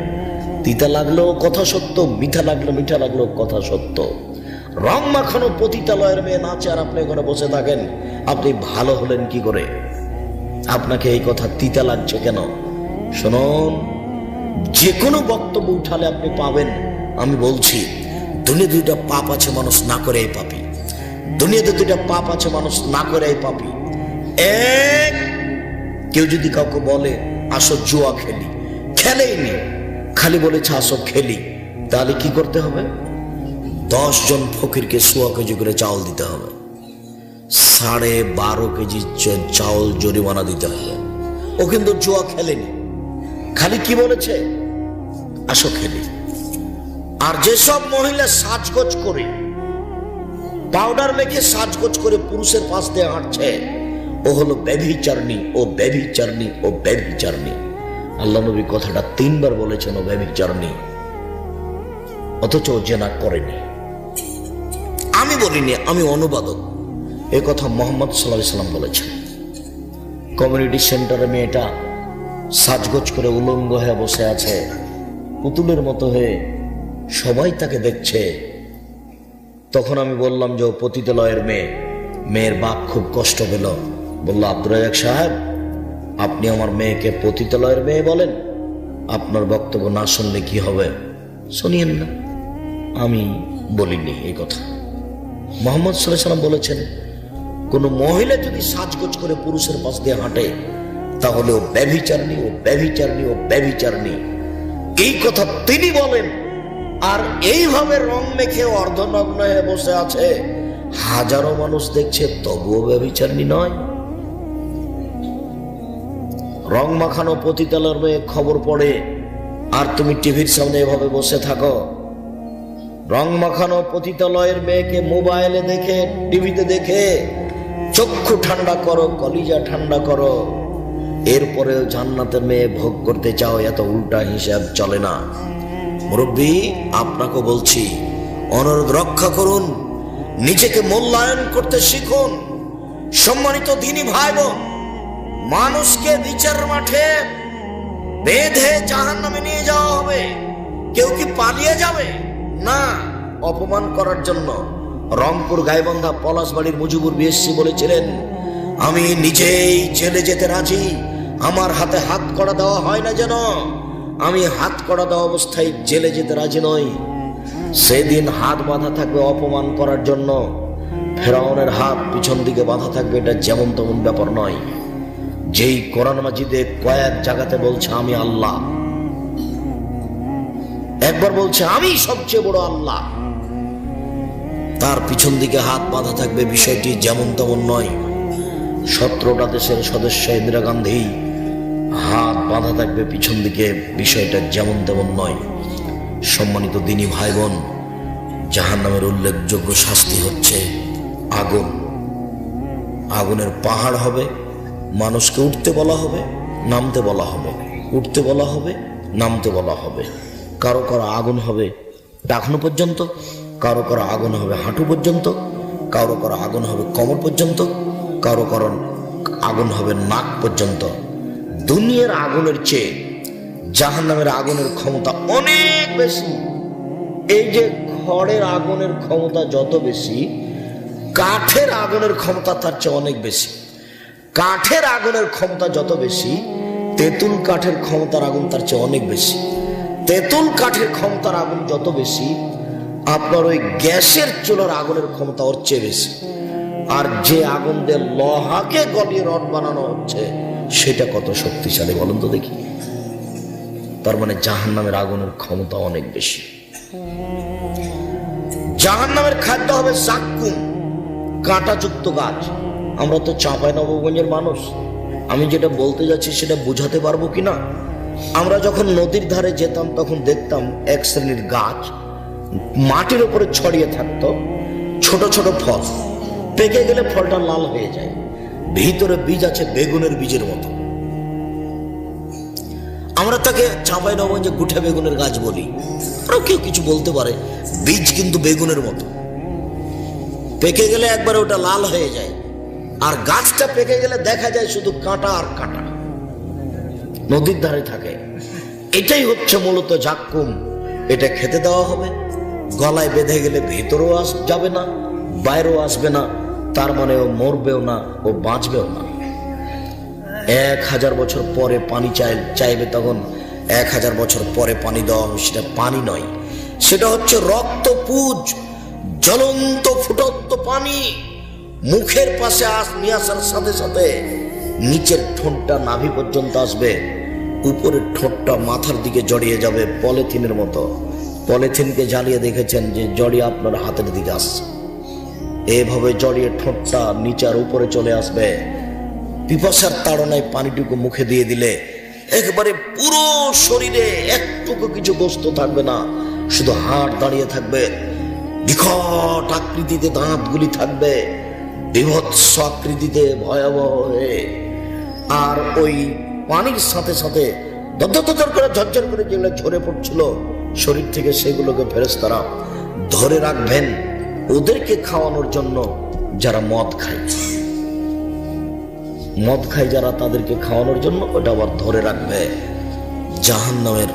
তিতা লাগলেও কথা সত্য, মিঠা লাগলেও কথা সত্য। রং মাখানো পতিতালয়ের মেয়ে নাচে আর আপনি ওখানে বসে থাকেন, আপনি ভালো হলেন কি করে? আপনাকে এই কথা তিতা লাগছে কেন? শুনুন, যে কোনো বক্তব্য উঠালে আপনি পাবেন, আমি বলছি, দুনিয়াতে 2টা পাপ আছে মানুষ না করে এই পাপী। দুনিয়াতে 2টা পাপ আছে মানুষ না করে এই পাপী। এক, কেউ যদি কাউকে বলে আসো জুয়া খেলি, খেলেইনি, খালি বলেছে আসো খেলি, তাহলে কি করতে হবে? 10 জন ফকিরকে 100 কেজি করে চাউল দিতে হবে, 12.5 কেজি চাউল জরিমানা দিতে হবে। ও কিন্তু জুয়া খেলেনি, খালি কি বলেছে? আসো খেলি। আর যেসব মহিলা সাজগোজ করে, পাউডার মেখে সাজগোজ করে পুরুষের পাশ দিয়ে হাঁটছে, ও হলো ব্যভিচারিণী, ও ব্যভিচারিণী, ও ব্যভিচারিণী। আল্লাহ নবী কথাটা 3 বার বলেছেন, ও ব্যভিচারিণী, অথচ ও জেনা করেনি। আমি বলিনি, আমি অনুবাদক। এ কথা মুহাম্মদ সাল্লাল্লাহু আলাইহি সাল্লাম বলেছেন। কমিউনিটি সেন্টারে মেয়েটা সাজগোজ করে উলঙ্গ হয়ে বসে আছে, পুতুলের মতো হয়ে, সবাই তাকে দেখছে। তখন আমি বললাম যে ও পতিতালয়ের মেয়ে। মেয়ের বাপ খুব কষ্ট পেল, বলল, আব্দুর রাজ্জাক সাহেব, আপনি আমার মেয়েকে পতিতালয়ের মেয়ে বলেন? আপনার বক্তব্য না শুনলে কি হবে? শুনিয়েন না। আমি বলিনি এই কথা। মুহাম্মদ সাল্লাল্লাহু আলাইহি সাল্লাম বলেছেন, কোন মহিলা যদি সাজগোজ করে পুরুষের পাশ দিয়ে হাঁটে, তাহলে ও ব্যভিচারিণী, ও ব্যভিচারিণী, ও ব্যভিচারিণী। এই কথা তিনি বলেন। আর এইভাবে রং মেখে অর্ধনগ্ন হয়ে বসে আছে, হাজারো মানুষ দেখছে, তবুও ব্যভিচারিণী নয়। রং মাখানো পতিতালয়ের মেয়ে খবর পড়ে, আর তুমি টিভির সামনে এভাবে বসে থাকো। রং মাখানো পতিতালয়ের মেয়েকে মোবাইলে দেখে, টিভিতে দেখে চক্ষু ঠান্ডা করো, কলিজা ঠান্ডা করো। এরপরেও জান্নাতের মেয়ে ভোগ করতে চাও, এত উল্টা হিসাব চলে না। মুরব্বী, আপনাকে বলছি, অনুরোধ রক্ষা করুন, নিজেকে মূল্যায়ন করতে শিখুন। সম্মানিত দিনী ভাই বোন, মানুষকে বিচার মাঠে বেঁধে জাহান্নামে নিয়ে যাওয়া হবে। কেউ কি পালিয়ে যাবে? না, অপমান করার জন্য। রংপুর গাইবান্ধা পলাশবাড়ির মুজিবুর বিএসসি বলেছিলেন, আমি নিজেই জেলে যেতে রাজি, আমার হাতে হাত কড়া দেওয়া হয় না যেন। আমি হাত কড়া দেওয়া অবস্থায় জেলে যেতে রাজি নই। সেদিন হাত বাঁধা থাকবে অপমান করার জন্য। ফেরাউনের হাত পিছন দিকে বাঁধা থাকবে, এটা যেমন তেমন ব্যাপার নয়। যেই কোরআন মাজিদে কয়েক জায়গাতে বলছে আমি আল্লাহ, একবার বলছে আমি সবচেয়ে বড় আল্লাহ, তার পিছন দিকে হাত বাঁধা থাকবে, বিষয়টি যেমন তেমন নয়। 17টা দেশের সদস্য ইন্দিরা গান্ধী, হাত বাঁধা থাকবে পিছন দিকে, বিষয়টা যেমন তেমন নয়। সম্মানিত দিনী ভাই বোন, জাহান্নামের উল্লেখযোগ্য শাস্তি হচ্ছে আগুন। আগুনের পাহাড় হবে, মানুষকে উঠতে বলা হবে, নামতে বলা হবে, উঠতে বলা হবে, নামতে বলা হবে। কারো কারো আগুন হবে টাকনু পর্যন্ত, কারো কারো আগুন হবে হাঁটু পর্যন্ত, কারো কারো আগুন হবে কোমর পর্যন্ত, কারো কারো আগুন হবে নাক পর্যন্ত। দুনিয়ার আগুনের চেয়ে জাহান্নামের আগুনের ক্ষমতা অনেক বেশি। এই যে খড়ের আগুনের ক্ষমতা যত বেশি, কাঠের আগুনের ক্ষমতা তার চেয়ে অনেক বেশি। কাঠের আগুনের ক্ষমতা যত বেশি, তেঁতুল কাঠের ক্ষমতার আগুন তার চেয়ে অনেক বেশি। তেঁতুল কাঠের ক্ষমতার আগুন যত বেশি, আপনার ওই গ্যাসের চুলার আগুনের ক্ষমতা ওর চেয়ে বেশি। আর যে আগুন দিয়ে লোহাকে গলিয়ে রড বানানো হচ্ছে, সেটা কত শক্তিশালী বলুন তো দেখি। তার মানে জাহান্নামের আগুনের ক্ষমতা অনেক বেশি। জাহান্নামের খাদ্য হবে জাক্কুম, কাঁটাযুক্ত গাছ। আমরা তো চাঁপাইনবাবগঞ্জের মানুষ, আমি যেটা বলতে যাচ্ছি সেটা বুঝাতে পারবো কিনা। আমরা যখন নদীর ধারে যেতাম তখন দেখতাম এক শ্রেণীর গাছ মাটির উপরে ছড়িয়ে থাকতো, ছোট ছোট ফল, পেকে গেলে ফলটা লাল হয়ে যায়, ভিতরে বীজ আছে বেগুনের বীজের মতো। আমরা তাকে চাঁপাইনবাবগঞ্জে গুঠে বেগুনের গাছ বলি, আরো কেউ কিছু বলতে পারে। বীজ কিন্তু বেগুনের মতো, পেকে গেলে একবারে ওটা লাল হয়ে যায়, আর গাছটা পেকে গেলে দেখা যায় শুধু কাঁটা আর কাঁটা, নদীর ধারে থাকে। এটাই হচ্ছে মূলত জাক্কুম। এটা খেতে দেওয়া হবে, গলায় বেঁধে গেলে ভেতরেও যাবে না, বাইরেও আসবে না, তার মানে ও মরবেও না, ও বাঁচবেও না। 1000 বছর পরে পানি চাইবে, তখন 1000 বছর পরে পানি দেওয়া হবে। সেটা পানি নয়, সেটা হচ্ছে রক্তপুঞ্জ, জ্বলন্ত ফুটন্ত পানি। মুখের পাশে নিয়ে আসার সাথে সাথে নিচের ঠোঁটটা নাভি পর্যন্ত আসবে, উপরের ঠোঁটটা মাথার দিকে জড়িয়ে যাবে পলিথিনের মতো। পলিথিনকে জ্বালিয়ে দেখেছেন যে জড়িয়ে আপনার হাতের দিকে আসছে, এভাবে জড়িয়ে ঠোঁটটা নিচে আর উপরে চলে আসবে। পিপাসার তাড়নায় পানিটুকু মুখে দিয়ে দিলে একবারে পুরো শরীরে একটুকু কিছু গোস্ত থাকবে না, শুধু হাড় দাঁড়িয়ে থাকবে, বিকট আকৃতিতে দাঁতগুলি থাকবে, বিভৎস আকৃতিতে ভয়াবহ হয়ে। আর ওই পানির সাথে সাথে দর করে ঝরঝর করে যেগুলো ঝরে পড়ছিল শরীর থেকে, সেগুলোকে ফেরেশতারা ধরে রাখবেন ওদেরকে খাওয়ানোর জন্য। যারা মদ খায় যারা, তাদেরকে খাওয়ানোর জন্য ওটা আবার ধরে রাখবে। জাহান্নামের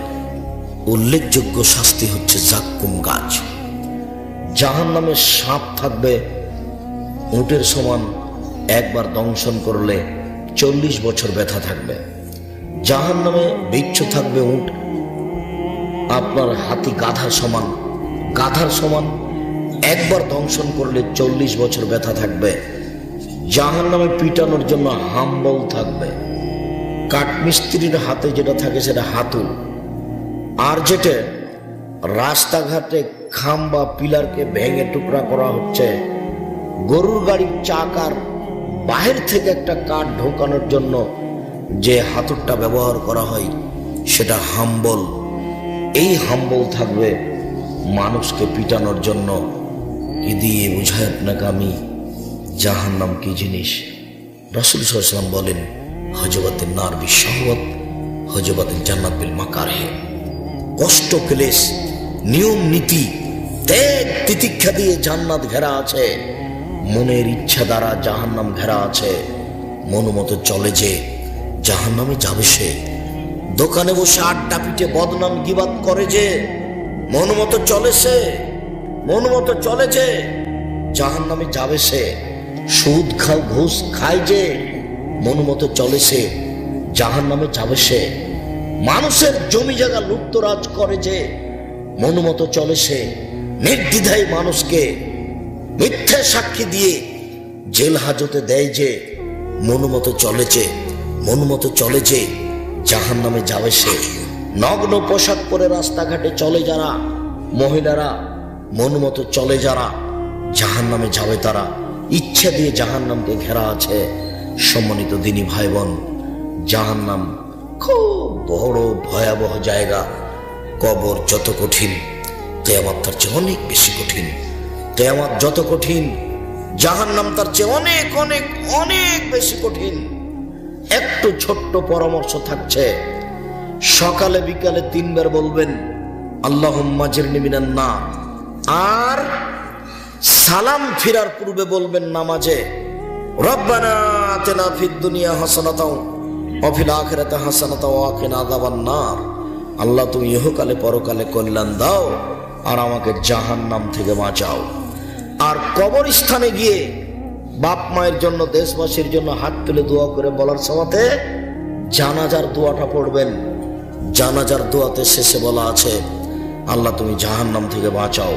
উল্লেখযোগ্য শাস্তি হচ্ছে জাক্কুম গাছ। জাহান্নামের সাপ থাকবে উটের সমান, একবার দংশন করলে 40 বছর ব্যথা থাকবে। জাহান্নামে বিচ্ছু থাকবে উট, আপনার হাতি গাধার সমান, একবার দংশন করলে 40 বছর ব্যথা থাকবে। জাহান্নামে পিটানোর জন্য হাম্বল থাকবে। কাঠমিস্ত্রির হাতে যেটা থাকে সেটা হাতুল, আর যেটা রাস্তাঘাটে খাম্বা পিলারকে ভেঙে টুকরা করা হচ্ছে, গরুর গাড়ির চাকার বাহির থেকে একটা কাঠ ঢোকানোর জন্য যে হাতুড়টা ব্যবহার করা হয় সেটা হাম্বল। এই হাম্বল থাকবে মানুষকে পিটানোর জন্য। কি দিয়ে বুঝাই আপনাকে আমি, জাহান্নাম কি জিনিস? রাসূল সাল্লাল্লাহু আলাইহি ওয়াসাল্লাম বলেন, হজবাতিন নার বিশাহওয়াত হজবাতিল জান্নাত বিল মাকারিহ। কষ্ট ক্লেশ, নিয়ম নীতি, ত্যাগ তিতিক্ষা দিয়ে জান্নাত ঘেরা আছে, মনের ইচ্ছা দ্বারা জাহান্নাম ঘেরা আছে। মনমতো চলে যে জাহান্নামে যাবে সে। দোকানে বসে আড্ডা পিটে বদনাম গীবাত করে যে মনমতো চলে সে, মনমতো চলে যে জাহান্নামে যাবে সে। সুদ খাও ঘুষ খায় যে মনমতো চলে সে জাহান্নামে যাবে সে। মানুষের জমি জায়গা লুপ্তরাজ করে যে মনমতো চলে সে। নির্দ্বিধায় মানুষকে মিথ্যা সাক্ষী দিয়ে জেল হাজতে দেয় যে মনমতো চলেছে, মনমতো চলেছে জাহান্নামে যাবে সে। নগ্ন পোশাক পরে রাস্তাঘাটে চলে যারা মহিলারা, মনমতো চলে যারা জাহান্নামে যাবে তারা। ইচ্ছা দিয়ে জাহান্নামকে ঘেরা আছে। সম্মানিত দিনী ভাই বোন, জাহান্নাম খুব বড় ভয়াবহ জায়গা। কবর যত কঠিন, কিয়ামত তার চেয়ে অনেক বেশি কঠিন। কিয়ামত যত কঠিন, জাহান্নাম তার চেয়ে অনেক অনেক অনেক বেশি কঠিন। একটু ছোট্ট পরামর্শ থাকছে, সকালে বিকালে 3 বার বলবেন আল্লাহুম্মা জিরনি মিনান নার। আর সালাম ফিরার পূর্বে বলবেন নামাজে রব্বানা আতিনা ফিদ দুনিয়া হাসানাতাও ওয়া ফিল আখিরাতি হাসানাতাও ওয়া কিনা আযাবান নার। আল্লাহ তুমি ইহকালে পরকালে কল্যাণ দাও আর আমাকে জাহান্নাম থেকে বাঁচাও। আর কবরস্থানে গিয়ে বাপ মায়ের জন্য, দেশবাসীর জন্য হাত তুলে দোয়া করে বলার সময়তে জানাজার দোয়াটা পড়বেন। জানাজার দোয়াতে শেষে বলা আছে আল্লাহ তুমি জাহান্নাম থেকে বাঁচাও।